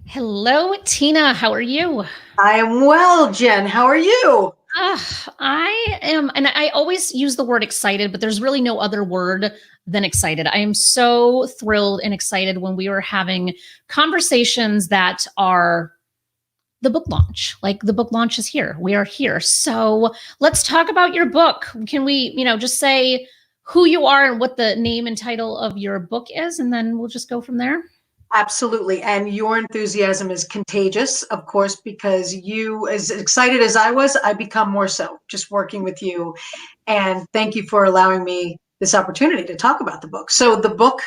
Hello, Tina. How are you? I am well, Jen. How are you? I am, and I always use the word excited, but there's really no other word than excited. I am so thrilled and excited when we were having conversations that are the book launch. Like the book launch is here. We are here. So let's talk about your book. Can we, just say who you are and what the name and title of your book is, and then we'll just go from there? Absolutely. And your enthusiasm is contagious, of course, because you, as excited as I was, I become more so just working with you. And thank you for allowing me this opportunity to talk about the book. So the book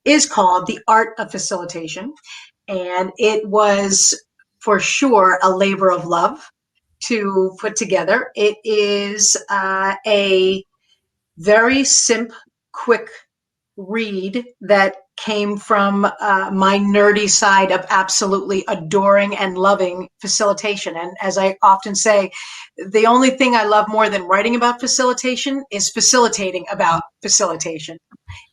is called The Art of Facilitation, and it was for sure a labor of love to put together. It is a very quick read that came from my nerdy side of absolutely adoring and loving facilitation. And as I often say, the only thing I love more than writing about facilitation is facilitating about facilitation.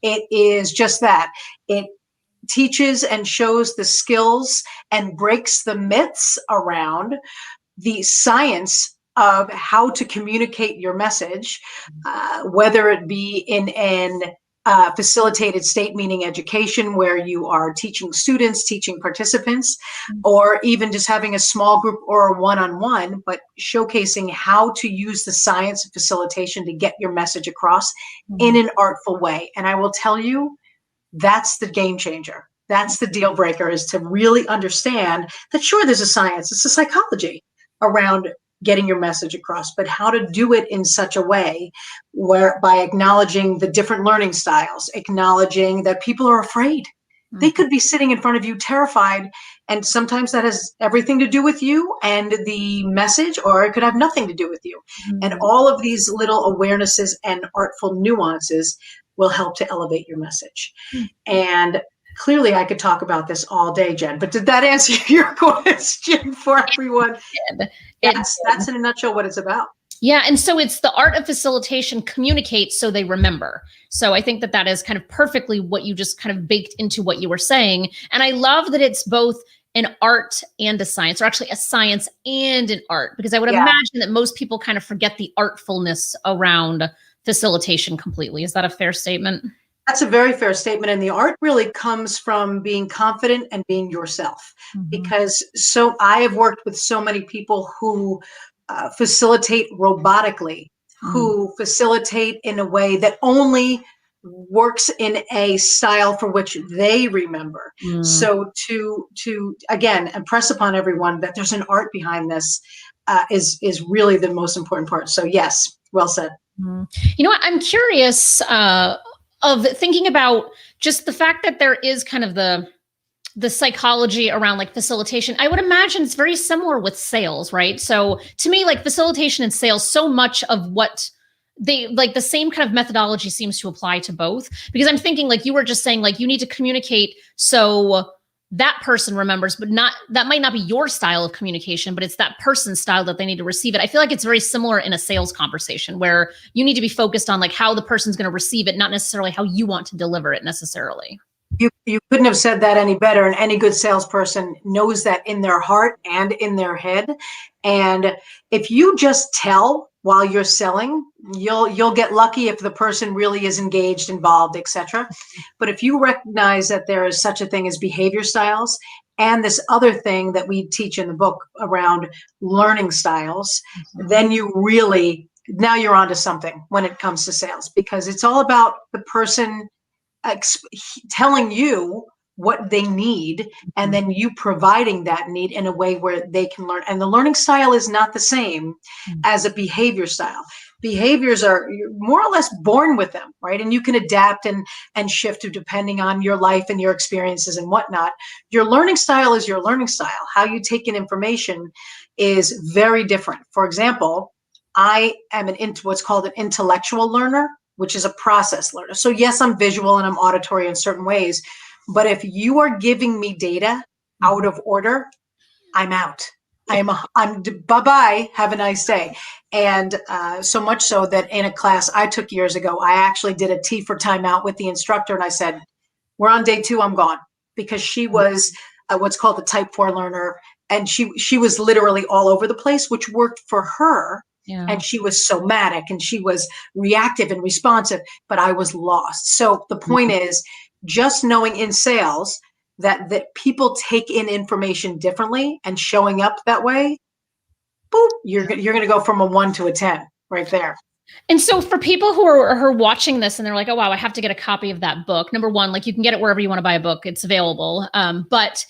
It is just that. It teaches and shows the skills and breaks the myths around the science of how to communicate your message, whether it be in an facilitated state, meaning education, where you are teaching students, teaching participants, or even just having a small group or a one-on-one, but showcasing how to use the science of facilitation to get your message across in an artful way. And I will tell you, that's the game changer. That's the deal breaker, is to really understand that, sure, there's a science, it's a psychology around getting your message across, but how to do it in such a way where, by acknowledging the different learning styles, acknowledging that people are afraid. They could be sitting in front of you terrified, and sometimes that has everything to do with you and the message, or it could have nothing to do with you. And all of these little awarenesses and artful nuances will help to elevate your message. And clearly I could talk about this all day, Jen, but did that answer your question for everyone? That's in a nutshell what it's about. Yeah, and so it's the art of facilitation, communicate so they remember. So I think that that is kind of perfectly what you just kind of baked into what you were saying. And I love that it's both an art and a science, or actually a science and an art, because I would imagine that most people kind of forget the artfulness around facilitation completely. Is that a fair statement? That's a very fair statement. And the art really comes from being confident and being yourself. Because I have worked with so many people who facilitate robotically, who facilitate in a way that only works in a style for which they remember. So to again impress upon everyone that there's an art behind this is really the most important part. So yes, well said. You know what? I'm curious of thinking about just the fact that there is kind of the psychology around like facilitation. I would imagine it's very similar with sales, right? So to me, like facilitation and sales, so much of what they like, the same kind of methodology seems to apply to both, because I'm thinking, like you were just saying, like you need to communicate so that person remembers, but not, that might not be your style of communication, but it's that person's style that they need to receive it. I feel like it's very similar in a sales conversation where you need to be focused on like how the person's going to receive it, not necessarily how you want to deliver it necessarily. You couldn't have said that any better. And any good salesperson knows that in their heart and in their head. And if you just tell while you're selling, you'll get lucky if the person really is engaged, involved, etc. But if you recognize that there is such a thing as behavior styles, and this other thing that we teach in the book around learning styles, then you really, now you're onto something when it comes to sales, because it's all about the person telling you what they need, and then you providing that need in a way where they can learn. And the learning style is not the same as a behavior style. Behaviors are, you're more or less born with them, right? And you can adapt and shift depending on your life and your experiences and whatnot. Your learning style is your learning style. How you take in information is very different. For example, I am what's called an intellectual learner, which is a process learner. So yes, I'm visual and I'm auditory in certain ways, but if you are giving me data out of order, I'm out. I'm bye-bye, have a nice day. And so much so that in a class I took years ago, I actually did a T for timeout with the instructor, and I said, we're on day 2, I'm gone. Because she was what's called the type 4 learner. And she was literally all over the place, which worked for her. Yeah. And she was somatic and she was reactive and responsive, but I was lost. So the point is just knowing in sales that people take in information differently and showing up that way, boop, you're going to go from a 1 to a 10 right there. And so for people who are watching this and they're like, oh, wow, I have to get a copy of that book. Number one, like you can get it wherever you want to buy a book. It's available. But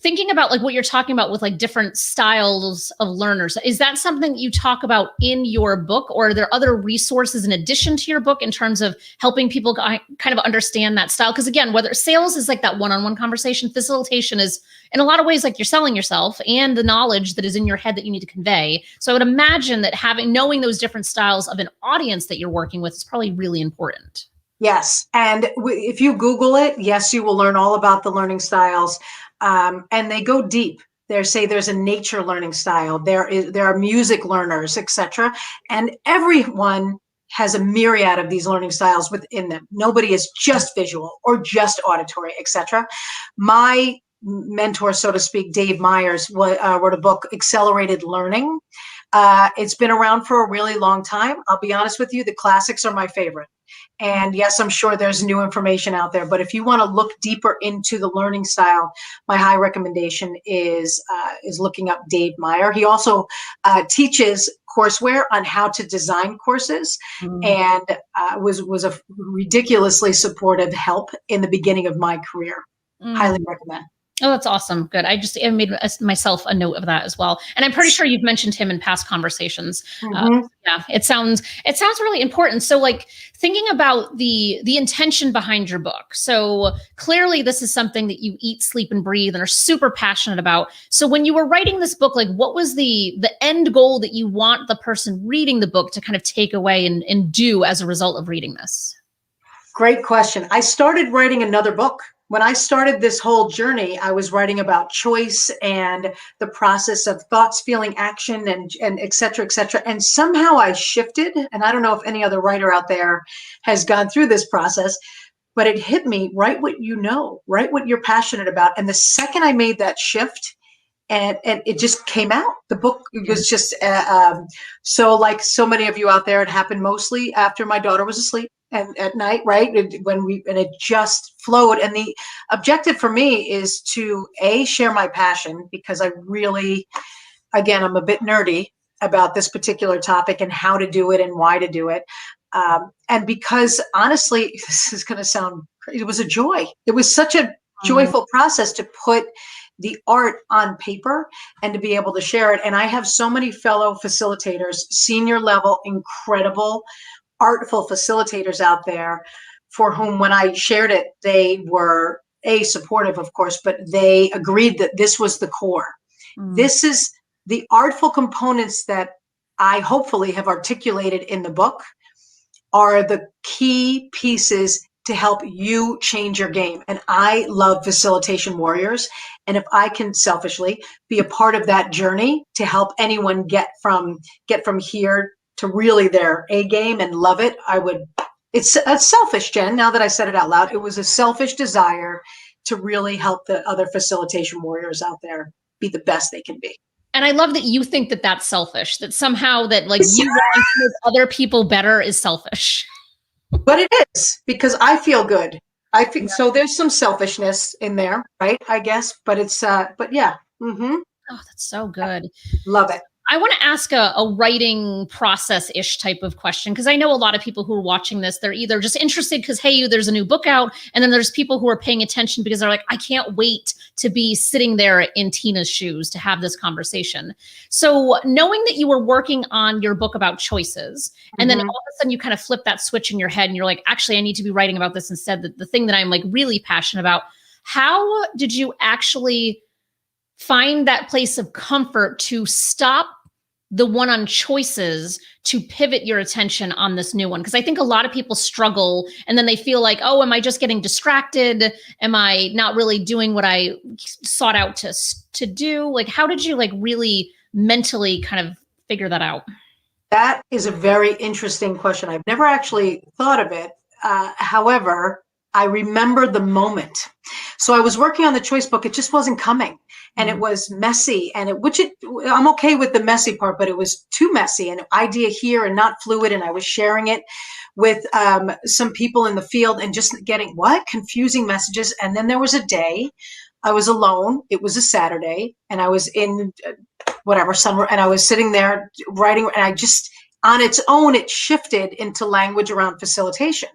thinking about like what you're talking about with like different styles of learners, is that something that you talk about in your book, or are there other resources in addition to your book in terms of helping people kind of understand that style? Because again, whether sales is like that one-on-one conversation, facilitation is in a lot of ways like you're selling yourself and the knowledge that is in your head that you need to convey. So I would imagine that knowing those different styles of an audience that you're working with is probably really important. Yes. And if you Google it, yes, you will learn all about the learning styles. And they go deep. There's a nature learning style. There are music learners, etc. And everyone has a myriad of these learning styles within them. Nobody is just visual or just auditory, etc. My mentor, so to speak, Dave Myers, wrote a book, Accelerated Learning. It's been around for a really long time. I'll be honest with you, the classics are my favorite. And yes, I'm sure there's new information out there, but if you want to look deeper into the learning style, my high recommendation is looking up Dave Meyer. He also teaches courseware on how to design courses, and was a ridiculously supportive help in the beginning of my career. Highly recommend. Oh, that's awesome. Good. I made myself a note of that as well. And I'm pretty sure you've mentioned him in past conversations. Yeah, it sounds really important. So like thinking about the intention behind your book. So clearly this is something that you eat, sleep, and breathe and are super passionate about. So when you were writing this book, like what was the end goal that you want the person reading the book to kind of take away and do as a result of reading this? Great question. I started writing another book. When I started this whole journey, I was writing about choice and the process of thoughts, feeling, action, and et cetera, et cetera. And somehow I shifted, and I don't know if any other writer out there has gone through this process, but it hit me, write what you know, write what you're passionate about. And the second I made that shift, and it just came out. The book was just, so like so many of you out there, it happened mostly after my daughter was asleep. And at night, right? And it just flowed. And the objective for me is to share my passion, because I really, again, I'm a bit nerdy about this particular topic and how to do it and why to do it. And because honestly, this is going to sound crazy, it was a joy. It was such a joyful process to put the art on paper and to be able to share it. And I have so many fellow facilitators, senior level, incredible, artful facilitators out there for whom, when I shared it, they were supportive, of course, but they agreed that this was the core. This is the artful components that I hopefully have articulated in the book are the key pieces to help you change your game. And I love facilitation warriors. And if I can selfishly be a part of that journey to help anyone get from here to really their A game and love it, I would. It's selfish, Jen, now that I said it out loud. It was a selfish desire to really help the other facilitation warriors out there be the best they can be. And I love that you think that that's selfish, that somehow that like you want to make other people better is selfish. But it is, because I feel good. I think so. There's some selfishness in there, right? I guess, but it's, but yeah. Oh, that's so good. Love it. I want to ask a writing process-ish type of question, because I know a lot of people who are watching this, they're either just interested because, hey, there's a new book out, and then there's people who are paying attention because they're like, I can't wait to be sitting there in Tina's shoes to have this conversation. So knowing that you were working on your book about choices, and then all of a sudden you kind of flip that switch in your head and you're like, actually, I need to be writing about this instead, the thing that I'm like really passionate about. How did you actually find that place of comfort to stop the one on choices to pivot your attention on this new one? Because I think a lot of people struggle and then they feel like, oh, am I just getting distracted? Am I not really doing what I sought out to do? Like, how did you like really mentally kind of figure that out? That is a very interesting question. I've never actually thought of it. However, I remember the moment. So I was working on the choice book. It just wasn't coming. And it was messy, and I'm okay with the messy part, but it was too messy, and idea here and not fluid. And I was sharing it with some people in the field and just getting confusing messages. And then there was a day I was alone. It was a Saturday, and I was in summer, and I was sitting there writing, and I just, on its own, it shifted into language around facilitation.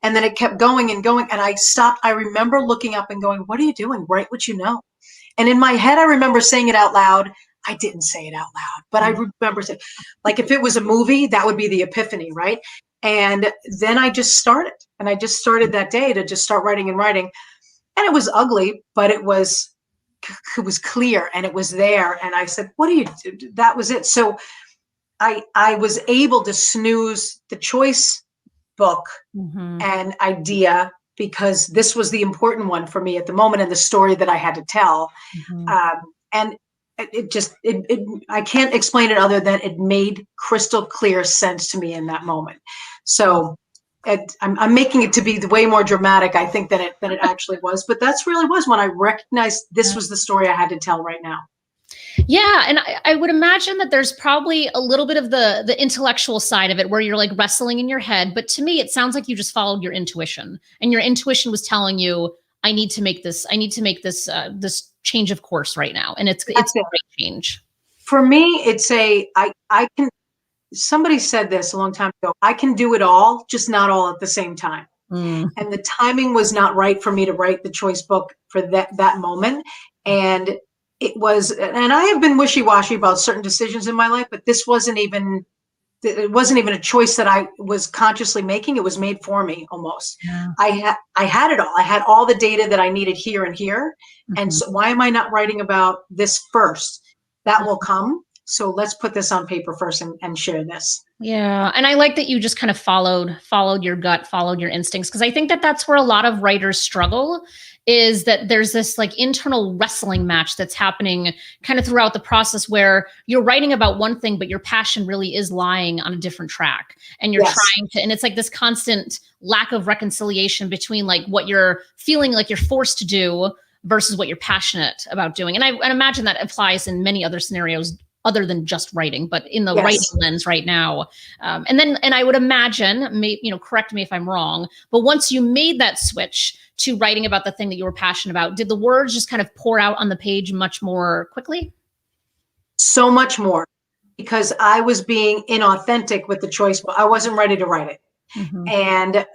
And then it kept going and going, and I stopped. I remember looking up and going, "What are you doing? Write what you know." And in my head, I remember saying it out loud. I didn't say it out loud, but I remember saying, like, if it was a movie, that would be the epiphany, right? And then I just started. And I just started that day to just start writing and writing. And it was ugly, but it was clear, and it was there. And I said, what do you do? That was it. So I was able to snooze the choice book and idea, because this was the important one for me at the moment, and the story that I had to tell. And I can't explain it other than it made crystal clear sense to me in that moment. So I'm making it to be way more dramatic, I think, than it actually was. But that's really was when I recognized this was the story I had to tell right now. Yeah. And I would imagine that there's probably a little bit of the intellectual side of it where you're like wrestling in your head. But to me, it sounds like you just followed your intuition, and your intuition was telling you, I need to make this this change of course right now. And it's a great change. For me, it's I can, somebody said this a long time ago, I can do it all, just not all at the same time. And the timing was not right for me to write the choice book for that moment. And it was, and I have been wishy-washy about certain decisions in my life, but this wasn't even a choice that I was consciously making. It was made for me almost. Yeah. I had it all. I had all the data that I needed here and here. And so why am I not writing about this first? That will come. So let's put this on paper first and share this. Yeah. And I like that you just kind of followed your gut, followed your instincts. Cause I think that that's where a lot of writers struggle, is that there's this like internal wrestling match that's happening kind of throughout the process, where you're writing about one thing, but your passion really is lying on a different track, and you're trying to, and it's like this constant lack of reconciliation between like what you're feeling like you're forced to do versus what you're passionate about doing. And I imagine that applies in many other scenarios other than just writing, but in the writing lens right now. And I would imagine, correct me if I'm wrong, but once you made that switch to writing about the thing that you were passionate about, did the words just kind of pour out on the page much more quickly? So much more, because I was being inauthentic with the choice, but I wasn't ready to write it. And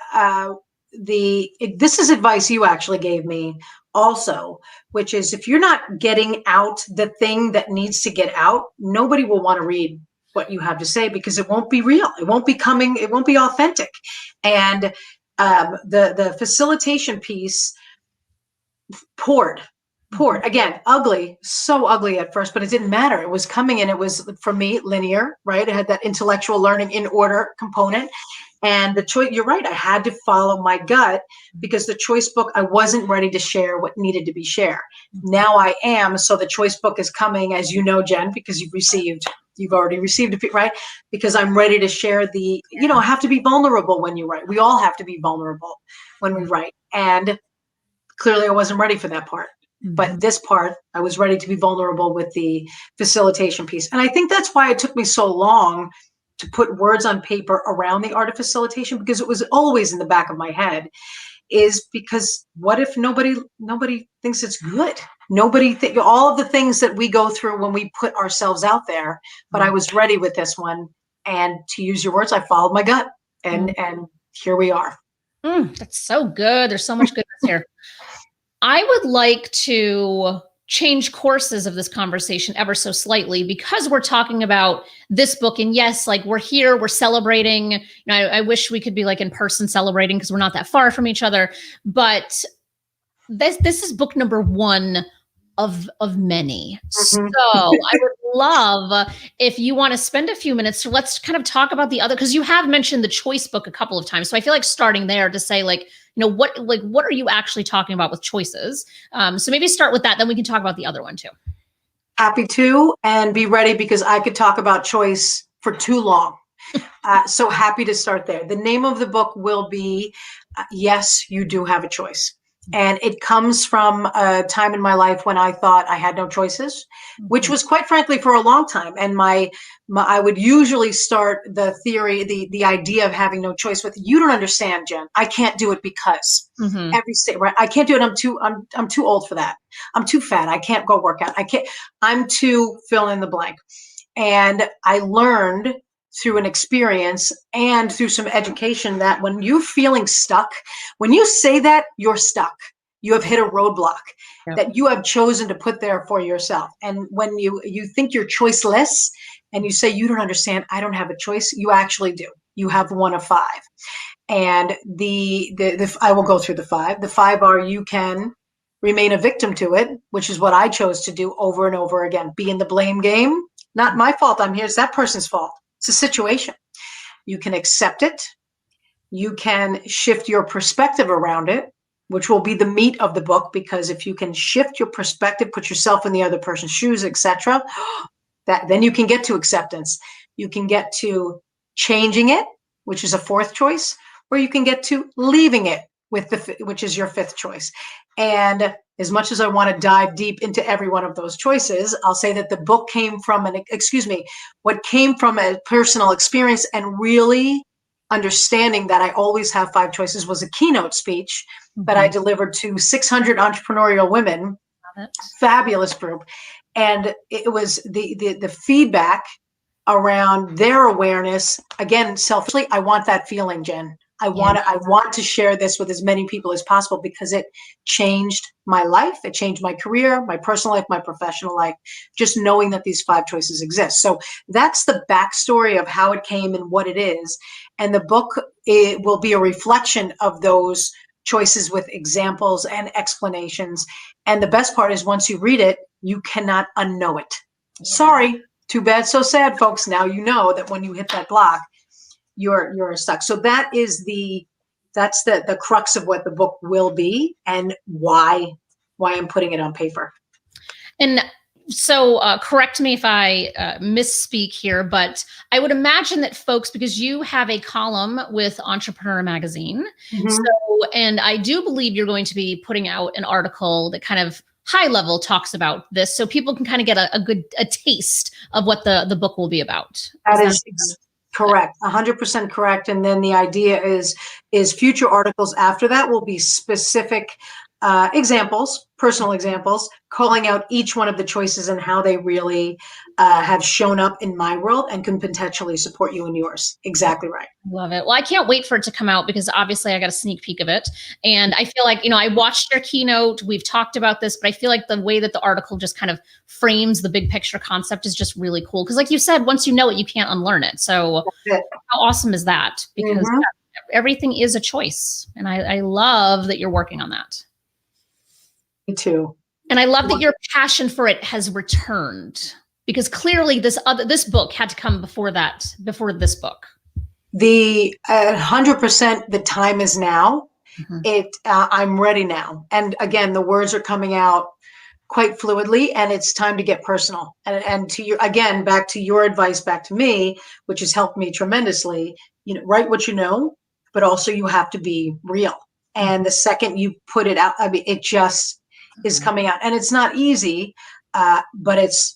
this is advice you actually gave me also, which is, if you're not getting out the thing that needs to get out, nobody will want to read what you have to say, because it won't be real. It won't be authentic. And the facilitation piece poured again, ugly, so ugly at first, but it didn't matter. It was coming, and it was, for me, linear, right? It had that intellectual learning in order component. And the choice, you're right, I had to follow my gut, because the choice book, I wasn't ready to share what needed to be shared. Now I am. So the choice book is coming, as you know, Jen, because you've already received it, right? Because I'm ready to share have to be vulnerable when you write. We all have to be vulnerable when we write. And clearly I wasn't ready for that part. But this part, I was ready to be vulnerable with the facilitation piece. And I think that's why it took me so long to put words on paper around the art of facilitation, because it was always in the back of my head, is because what if nobody thinks it's good? All of the things that we go through when we put ourselves out there. But I was ready with this one. And to use your words, I followed my gut, and here we are. That's so good. There's so much goodness here. I would like to change courses of this conversation ever so slightly, because we're talking about this book. And yes, like, we're here, we're celebrating. I wish we could be like in person celebrating, because we're not that far from each other. But this is book number 1 of many. So I would love if you want to spend a few minutes. So let's kind of talk about the other, because you have mentioned the choice book a couple of times. So I feel like starting there to say, like, what are you actually talking about with choices? So maybe start with that, then we can talk about the other one too. Happy to, and be ready, because I could talk about choice for too long. So happy to start there. The name of the book will be yes, you do have a choice. And it comes from a time in my life when I thought I had no choices, which was quite frankly for a long time. And I would usually start the theory, the idea of having no choice with, you don't understand, Jen. I can't do it because every state, right? I can't do it. I'm too old for that. I'm too fat. I can't go work out. I'm too fill in the blank. And I learned through an experience and through some education that when you're feeling stuck, when you say that, you're stuck. You have hit a roadblock that you have chosen to put there for yourself. And when you think you're choiceless and you say, you don't understand, I don't have a choice, you actually do. You have one of five. And I will go through the five. The five are, you can remain a victim to it, which is what I chose to do over and over again. Be in the blame game. Not my fault. I'm here. It's that person's fault. It's a situation. You can accept it. You can shift your perspective around it, which will be the meat of the book, because if you can shift your perspective, put yourself in the other person's shoes, etc., then you can get to acceptance. You can get to changing it, which is a fourth choice, or you can get to leaving it, which is your fifth choice. And as much as I want to dive deep into every one of those choices, I'll say that the book came from what came from a personal experience and really understanding that I always have five choices was a keynote speech that I delivered to 600 entrepreneurial women, fabulous group. And it was the feedback around their awareness. Again, selfishly, I want that feeling, Jen. I want to share this with as many people as possible because it changed my life. It changed my career, my personal life, my professional life, just knowing that these five choices exist. So that's the backstory of how it came and what it is. And the book, it will be a reflection of those choices with examples and explanations. And the best part is once you read it, you cannot unknow it. Yeah. Sorry, too bad, so sad, folks. Now you know that when you hit that block, you're stuck. So that's the crux of what the book will be and why I'm putting it on paper. And so correct me if I misspeak here, but I would imagine that folks, because you have a column with Entrepreneur Magazine, and I do believe you're going to be putting out an article that kind of high level talks about this, so people can kind of get a taste of what the book will be about. That is correct, 100% correct. And then the idea is future articles after that will be specific examples, personal examples, calling out each one of the choices and how they really have shown up in my world and can potentially support you in yours. Exactly right. Love it. Well, I can't wait for it to come out because obviously I got a sneak peek of it. And I feel like, I watched your keynote, we've talked about this, but I feel like the way that the article just kind of frames the big picture concept is just really cool. Because like you said, once you know it, you can't unlearn it. So how awesome is that? Because everything is a choice. And I love that you're working on that. Me too. And I love that your passion for it has returned, because clearly this book had to come before this book. The 100%, the time is now. I'm ready now. And again, the words are coming out quite fluidly, and it's time to get personal. And to you, again, back to your advice, back to me, which has helped me tremendously, write what you know, but also you have to be real. And the second you put it out, I mean, it just is coming out, and it's not easy, but it's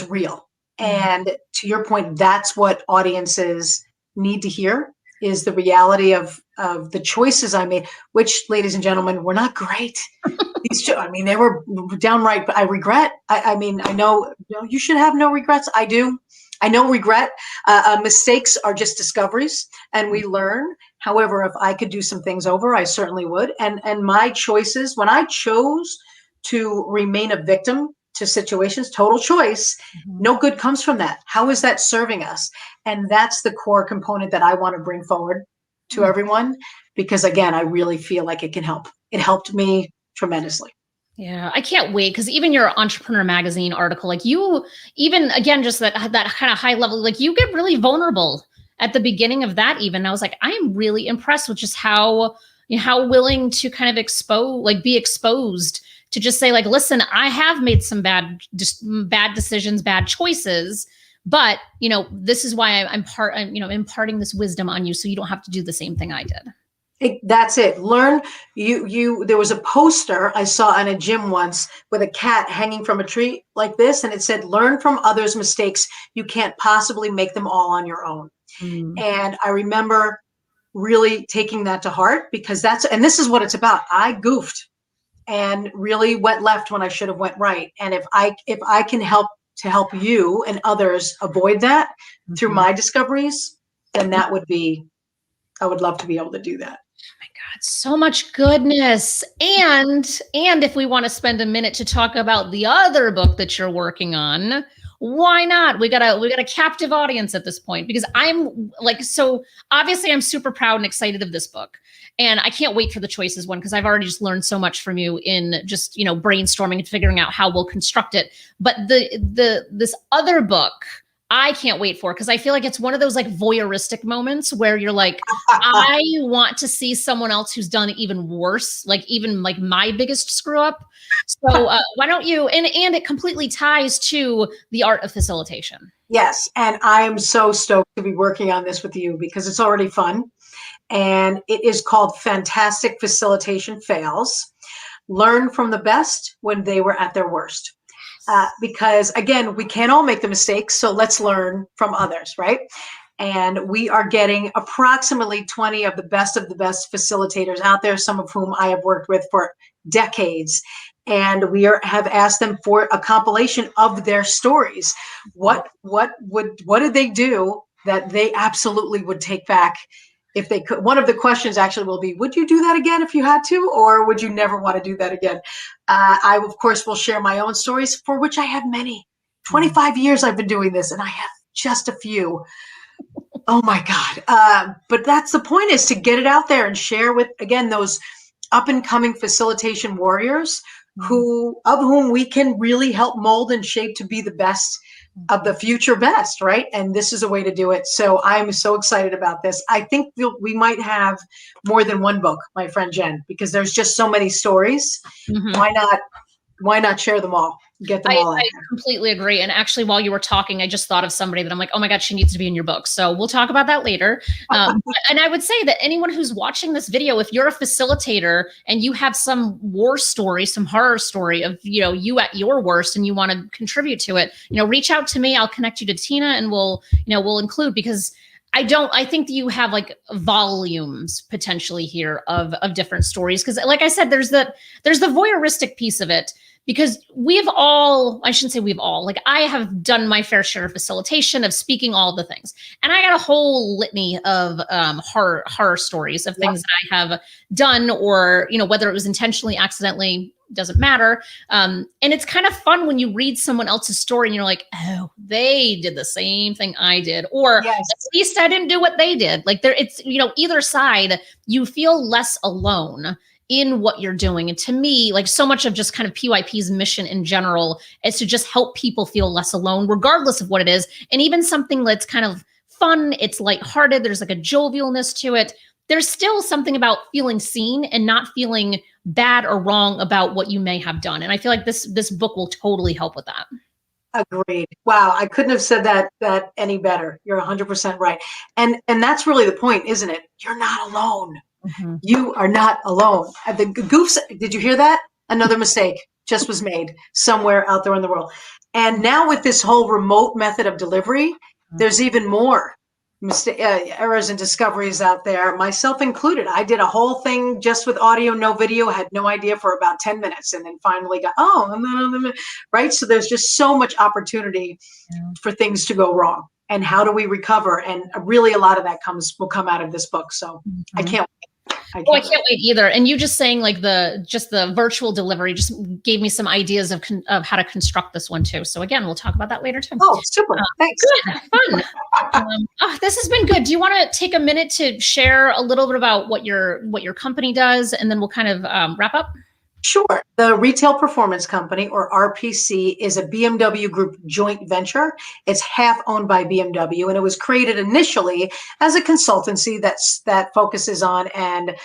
real. And to your point, that's what audiences need to hear, is the reality of the choices I made, which, ladies and gentlemen, were not great. They were downright, but I regret. I know you should have no regrets. I do. I know regret. Mistakes are just discoveries, and we learn. However, if I could do some things over, I certainly would. And my choices, when I chose to remain a victim to situations, total choice, no good comes from that. How is that serving us? And that's the core component that I want to bring forward to everyone, because again, I really feel like it can help. It helped me tremendously. Yeah, I can't wait, because even your Entrepreneur Magazine article, like you, even again, just that kind of high level, like you get really vulnerable at the beginning of that. Even I was like, I am really impressed with just how willing to kind of be exposed to just say, like, listen, I have made some bad decisions, bad choices, but this is why I'm imparting this wisdom on you, so you don't have to do the same thing I did. That's it. Learn. There was a poster I saw in a gym once with a cat hanging from a tree like this, and it said, "Learn from others' mistakes. You can't possibly make them all on your own." Mm. And I remember really taking that to heart, because and this is what it's about. I goofed and really went left when I should have went right. And if I can help to help you and others avoid that through Mhm. my discoveries, then that would be, I would love to be able to do that. God, so much goodness. And if we want to spend a minute to talk about the other book that you're working on, why not? We got a captive audience at this point, because I'm like, so obviously I'm super proud and excited of this book. And I can't wait for the choices one, because I've already just learned so much from you in just, brainstorming and figuring out how we'll construct it. But this other book, I can't wait for, because I feel like it's one of those like voyeuristic moments where you're like, I want to see someone else who's done even worse, like even like my biggest screw up. So why don't you, and it completely ties to the art of facilitation. Yes, and I am so stoked to be working on this with you, because it's already fun. And it is called Fantastic Facilitation Fails. Learn from the best when they were at their worst. Because again, we can't all make the mistakes, so let's learn from others, right? And we are getting approximately 20 of the best facilitators out there, some of whom I have worked with for decades. And we have asked them for a compilation of their stories. What did they do that they absolutely would take back if they could? One of the questions actually will be, would you do that again if you had to, or would you never want to do that again? I, of course, will share my own stories, for which I have many. 25 years I've been doing this, and I have just a few. Oh my God. But that's the point, is to get it out there and share with, again, those up and coming facilitation warriors of whom we can really help mold and shape to be the best of the future best, right? And this is a way to do it. So I'm so excited about this. I think we might have more than one book, my friend Jen, because there's just so many stories. Mm-hmm. Why not share them all? Get them all out I there. completely agree. And actually, while you were talking, I just thought of somebody that I'm like, oh my God, she needs to be in your book. So we'll talk about that later. And I would say that anyone who's watching this video, if you're a facilitator and you have some war story, some horror story of, you at your worst and you want to contribute to it, reach out to me. I'll connect you to Tina, and we'll include, because I think that you have like volumes potentially here of different stories. Cause like I said, there's the voyeuristic piece of it, because I shouldn't say we've all, like I have done my fair share of facilitation, of speaking, all the things. And I got a whole litany of horror stories of things that I have done, or, whether it was intentionally, accidentally, doesn't matter. And it's kind of fun when you read someone else's story and you're like, oh, they did the same thing I did, or at least I didn't do what they did. Like it's, either side, you feel less alone in what you're doing. And to me, like so much of just kind of PYP's mission in general is to just help people feel less alone, regardless of what it is. And even something that's kind of fun, it's lighthearted, there's like a jovialness to it. There's still something about feeling seen and not feeling bad or wrong about what you may have done. And I feel like this book will totally help with that. Agreed. Wow, I couldn't have said that any better. You're 100% right. And that's really the point, isn't it? You're not alone. Mm-hmm. You are not alone. The goofs, did you hear that? Another mistake just was made somewhere out there in the world. And now with this whole remote method of delivery, there's even more errors and discoveries out there, myself included. I did a whole thing just with audio, no video, had no idea for about 10 minutes, and then finally got, right? So there's just so much opportunity for things to go wrong. And how do we recover? And really a lot of that will come out of this book. So I can't wait. I can't wait either. And you just saying like the virtual delivery just gave me some ideas of how to construct this one too. So again, we'll talk about that later too. Oh, super. Thanks. Good. Fun. This has been good. Do you want to take a minute to share a little bit about what your company does, and then we'll kind of wrap up? Sure. The Retail Performance Company, or RPC, is a BMW Group joint venture. It's half owned by BMW, and it was created initially as a consultancy that focuses on and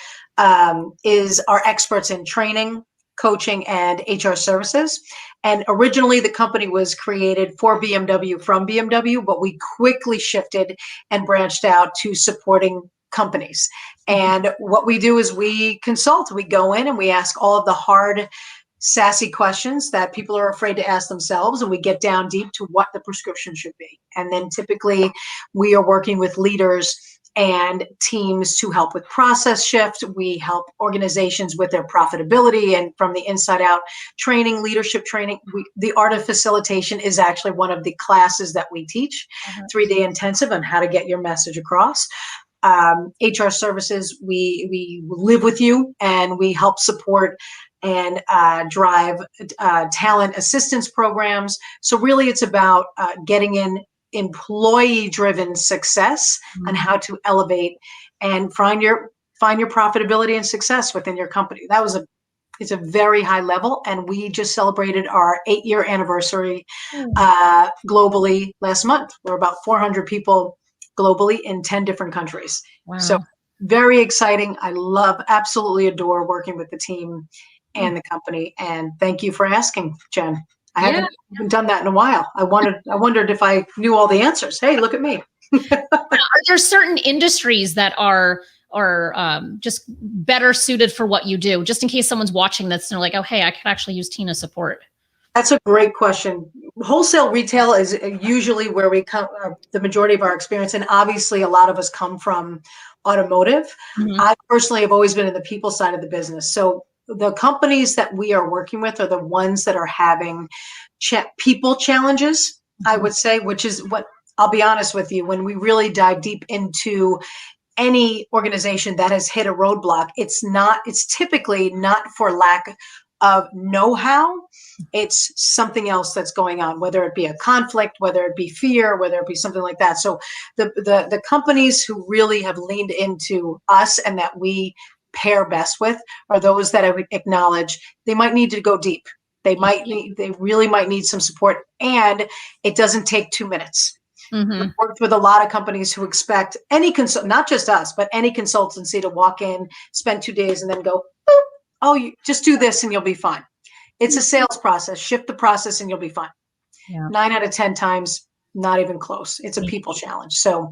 is our experts in training, coaching, and HR services. And originally, the company was created for BMW from BMW, but we quickly shifted and branched out to supporting companies. And what we do is we consult, we go in and we ask all of the hard, sassy questions that people are afraid to ask themselves, and we get down deep to what the prescription should be. And then typically we are working with leaders and teams to help with process shift. We help organizations with their profitability and from the inside out training, leadership training. The Art of Facilitation is actually one of the classes that we teach, 3-day intensive on how to get your message across. HR services, we live with you and we help support and drive talent assistance programs. So really it's about getting in employee-driven success and how to elevate and find your profitability and success within your company. It's a very high level, and we just celebrated our 8-year anniversary globally last month. We're about 400 people globally in 10 different countries. Wow. So very exciting. I absolutely adore working with the team and the company. And thank you for asking, Jen. I haven't done that in a while. I wondered if I knew all the answers. Hey, look at me. Are there certain industries that are just better suited for what you do? Just in case someone's watching that's like, oh, hey, I could actually use Tina's support. That's a great question. Wholesale retail is usually where we come, the majority of our experience. And obviously a lot of us come from automotive. I personally have always been in the people side of the business. So the companies that we are working with are the ones that are having people challenges, I would say, which is what I'll be honest with you, when we really dive deep into any organization that has hit a roadblock, it's typically not for lack of know-how. It's something else that's going on, whether it be a conflict, whether it be fear, whether it be something like that. So the companies who really have leaned into us and that we pair best with are those that I would acknowledge they might need to go deep. They really might need some support, and it doesn't take 2 minutes. We've worked with a lot of companies who expect not just us, but any consultancy to walk in, spend 2 days, and then go, boop, oh, you just do this and you'll be fine. It's a sales process. Shift the process and you'll be fine. 9 out of 10 times, not even close. It's a people challenge. So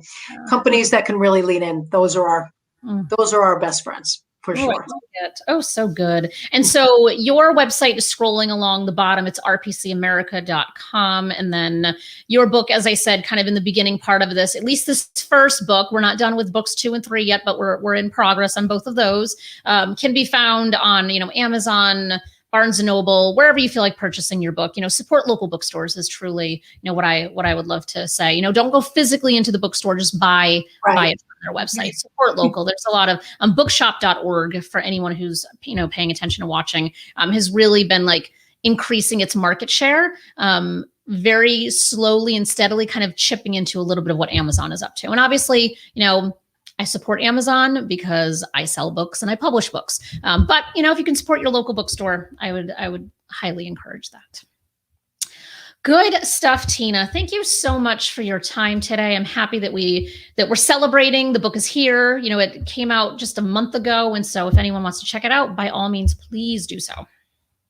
companies that can really lean in, those are our best friends. For sure. I like it. Oh, so good. And so your website is scrolling along the bottom. It's rpcamerica.com. And then your book, as I said, kind of in the beginning part of this, at least this first book, we're not done with books 2 and 3 yet, but we're in progress on both of those, can be found on, Amazon, Barnes & Noble, wherever you feel like purchasing your book. Support local bookstores is truly, what I would love to say. Don't go physically into the bookstore, just buy it from their website. Support local. There's a lot of bookshop.org for anyone who's, paying attention and watching, has really been like increasing its market share, very slowly and steadily, kind of chipping into a little bit of what Amazon is up to. And obviously, I support Amazon because I sell books and I publish books. But if you can support your local bookstore, I would highly encourage that. Good stuff, Tina. Thank you so much for your time today. I'm happy that we're celebrating. The book is here. It came out just a month ago. And so if anyone wants to check it out, by all means, please do so.